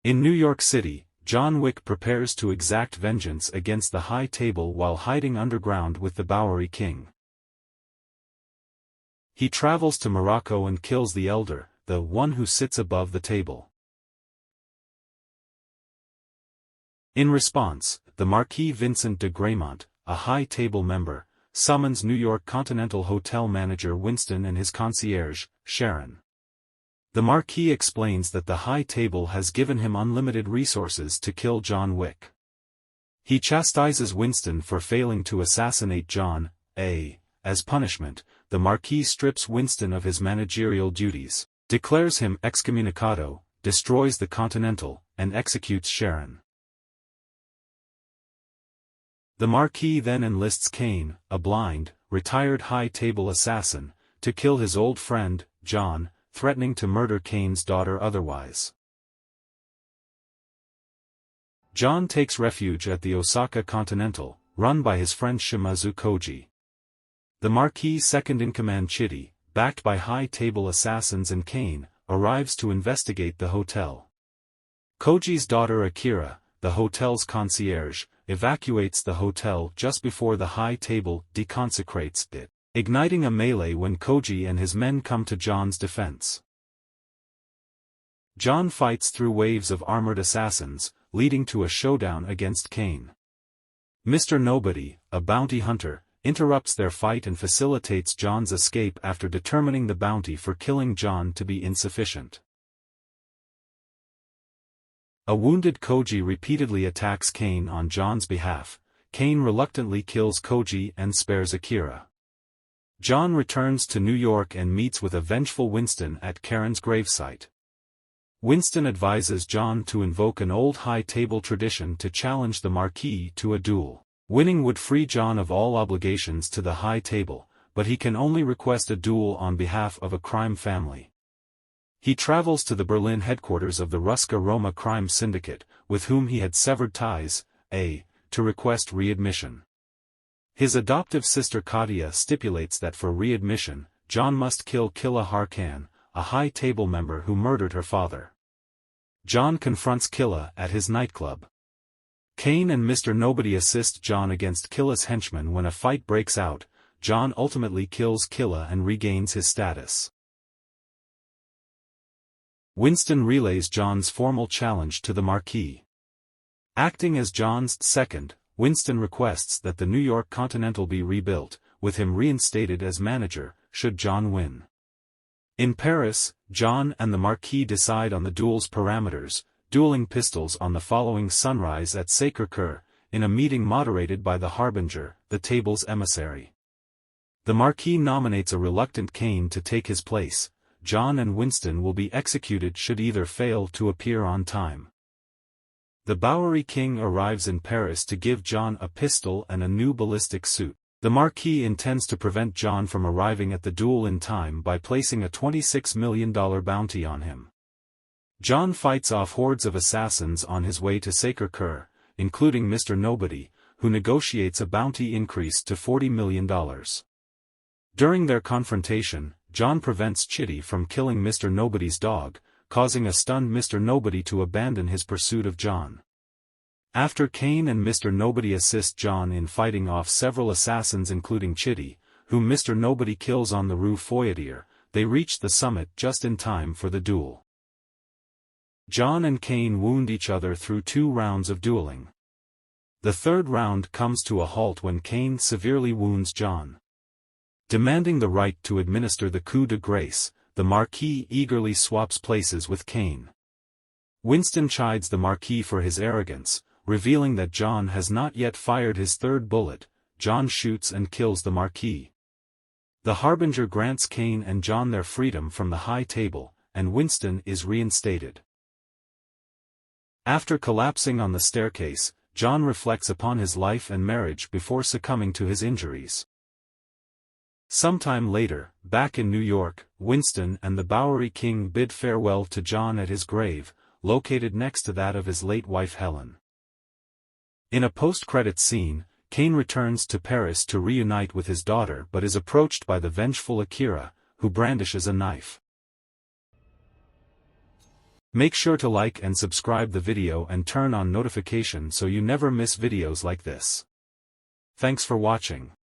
In New York City, John Wick prepares to exact vengeance against the High Table while hiding underground with the Bowery King. He travels to Morocco and kills the Elder, the one who sits above the table. In response, the Marquis Vincent de Graymont, a High Table member, summons New York Continental Hotel manager Winston and his concierge, Sharon. The Marquis explains that the High Table has given him unlimited resources to kill John Wick. He chastises Winston for failing to assassinate John. As punishment, the Marquis strips Winston of his managerial duties, declares him excommunicado, destroys the Continental, and executes Sharon. The Marquis then enlists Kane, a blind, retired High Table assassin, to kill his old friend, John, threatening to murder Kane's daughter otherwise. John takes refuge at the Osaka Continental, run by his friend Shimazu Koji. The Marquis' second-in-command Chitty, backed by High Table assassins and Kane, arrives to investigate the hotel. Koji's daughter Akira, the hotel's concierge, evacuates the hotel just before the High Table deconsecrates it, igniting a melee when Koji and his men come to John's defense. John fights through waves of armored assassins, leading to a showdown against Kane. Mr. Nobody, a bounty hunter, interrupts their fight and facilitates John's escape after determining the bounty for killing John to be insufficient. A wounded Koji repeatedly attacks Kane on John's behalf. Kane reluctantly kills Koji and spares Akira. John returns to New York and meets with a vengeful Winston at Karen's gravesite. Winston advises John to invoke an old High Table tradition to challenge the Marquis to a duel. Winning would free John of all obligations to the High Table, but he can only request a duel on behalf of a crime family. He travels to the Berlin headquarters of the Ruska Roma crime syndicate, with whom he had severed ties, to request readmission. His adoptive sister Katia stipulates that for readmission, John must kill Killa Harkan, a High Table member who murdered her father. John confronts Killa at his nightclub. Kane and Mr. Nobody assist John against Killa's henchmen when a fight breaks out. John ultimately kills Killa and regains his status. Winston relays John's formal challenge to the Marquis. Acting as John's second, Winston requests that the New York Continental be rebuilt, with him reinstated as manager, should John win. In Paris, John and the Marquis decide on the duel's parameters, dueling pistols on the following sunrise at Sacré-Cœur, in a meeting moderated by the Harbinger, the table's emissary. The Marquis nominates a reluctant Kane to take his place. John and Winston will be executed should either fail to appear on time. The Bowery King arrives in Paris to give John a pistol and a new ballistic suit. The Marquis intends to prevent John from arriving at the duel in time by placing a $26 million bounty on him. John fights off hordes of assassins on his way to Sacré-Cœur, including Mr. Nobody, who negotiates a bounty increase to $40 million. During their confrontation, John prevents Chitty from killing Mr. Nobody's dog, causing a stunned Mr. Nobody to abandon his pursuit of John. After Kane and Mr. Nobody assist John in fighting off several assassins including Chitty, whom Mr. Nobody kills on the Rue Foyetier, they reach the summit just in time for the duel. John and Kane wound each other through 2 rounds of dueling. The third round comes to a halt when Kane severely wounds John. Demanding the right to administer the coup de grâce, the Marquis eagerly swaps places with Kane. Winston chides the Marquis for his arrogance, revealing that John has not yet fired his third bullet. John shoots and kills the Marquis. The Harbinger grants Kane and John their freedom from the High Table, and Winston is reinstated. After collapsing on the staircase, John reflects upon his life and marriage before succumbing to his injuries. Sometime later, back in New York, Winston and the Bowery King bid farewell to John at his grave, located next to that of his late wife Helen. In a post-credits scene, Kane returns to Paris to reunite with his daughter but is approached by the vengeful Akira, who brandishes a knife. Make sure to like and subscribe the video and turn on notification so you never miss videos like this. Thanks for watching.